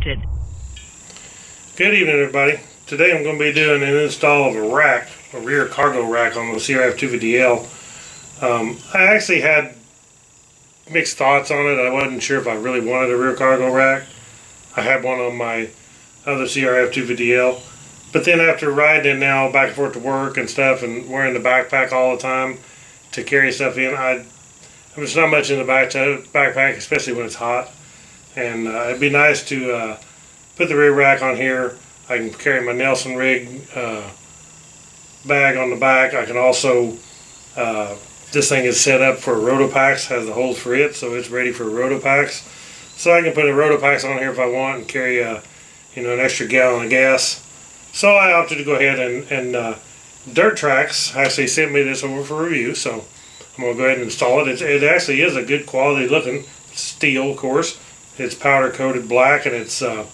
disconnected. Good evening, everybody. Today I'm going to be doing an install of a rack, a rear cargo rack on the CRF250L. I actually had mixed thoughts on it. I wasn't sure if I really wanted a rear cargo rack. I had one on my other CRF250L. But then after riding it now back and forth to work and stuff and wearing the backpack all the time to carry stuff in, I'm just not much in the backpack, especially when it's hot. And it'd be nice to put the rear rack on here. I can carry my Nelson rig bag on the back. I can also, this thing is set up for Rotopacks, has the holes for it, so it's ready for Rotopacks. So I can put a Rotopacks on here if I want and carry an extra gallon of gas. So I opted to go ahead and DirtRacks actually sent me this over for review, so I'm going to go ahead and install it. It actually is a good quality looking steel, of course. It's powder coated black, and it's the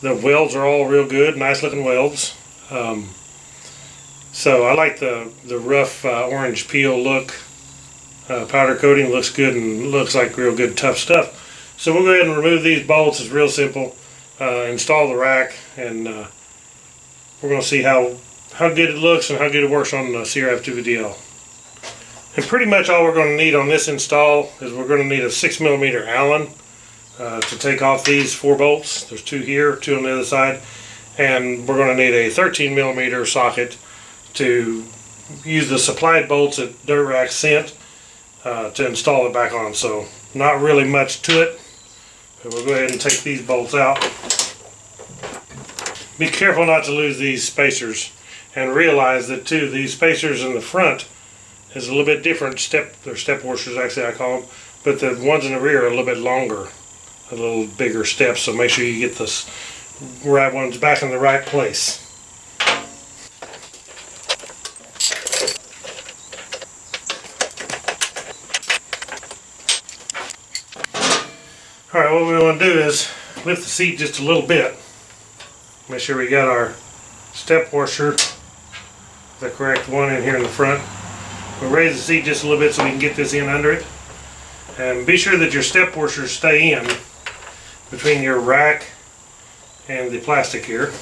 welds are all real good, nice looking welds. So I like the rough orange peel look. Powder coating looks good and looks like real good tough stuff. So we'll go ahead and remove these bolts. It's real simple. Install the rack, and we're going to see how good it looks and how good it works on the CRF250L. And pretty much all we're going to need on this install is we're going to need a 6mm Allen to take off these 4 bolts. There's 2 here, 2 on the other side. And we're going to need a 13mm socket to use the supplied bolts that DirtRacks sent to install it back on. So not really much to it. But we'll go ahead and take these bolts out. Be careful not to lose these spacers, and realize that too, these spacers in the front is a little bit different. They're step washers, actually I call them, but the ones in the rear are a little bit longer, a little bigger steps, so make sure you get the right ones back in the right place. Alright, what we want to do is lift the seat just a little bit. Make sure we got our step washer, the correct one, in here in the front. We'll raise the seat just a little bit so we can get this in under it. And be sure that your step washers stay in between your rack and the plastic here.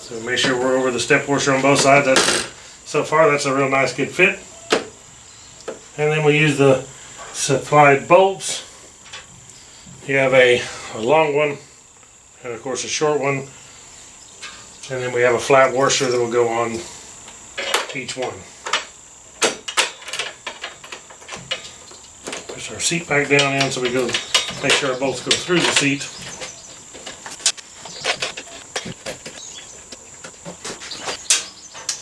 So make sure we're over the step washer on both sides. So far that's a real nice good fit. And then we use the supplied bolts. You have a long one and of course a short one, and then we have a flat washer that will go on each one. Push our seat back down in so we go make sure our bolts go through the seat.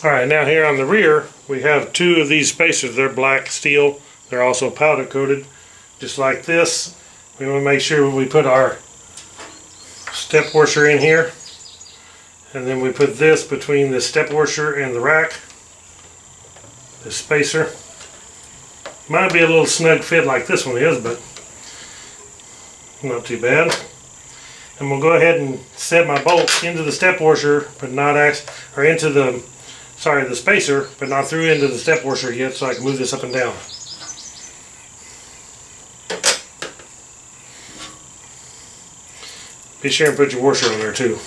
Alright, now here on the rear we have 2 of these spacers. They're black steel. They're also powder coated, just like this. We want to make sure we put our step washer in here, and then we put this between the step washer and the rack. This spacer might be a little snug fit like this one is, but not too bad. And we'll go ahead and set my bolts into the step washer, but not into the spacer, but not through into the step washer yet, so I can move this up and down. Be sure and put your washer on there too,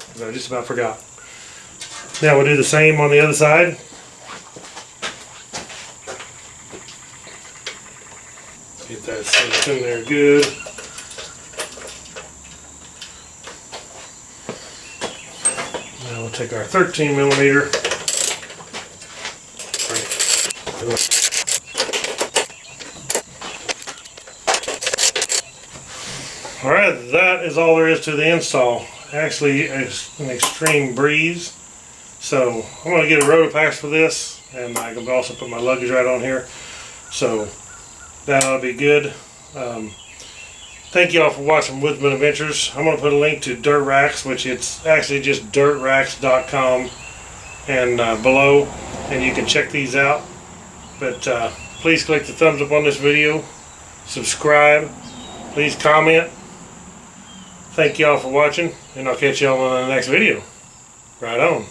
because I just about forgot. Now we'll do the same on the other side. Get that set in there good. Now we'll take our 13mm. Alright, that is all there is to the install. Actually, it's an extreme breeze. So I'm going to get a Rotopacks for this, and I can also put my luggage right on here. So that ought to be good. Thank you all for watching Woodzman Adventures. I'm going to put a link to DirtRacks, which it's actually just DirtRacks.com, and below, and you can check these out. But please click the thumbs up on this video, subscribe, please comment. Thank you all for watching, and I'll catch you all on the next video. Right on.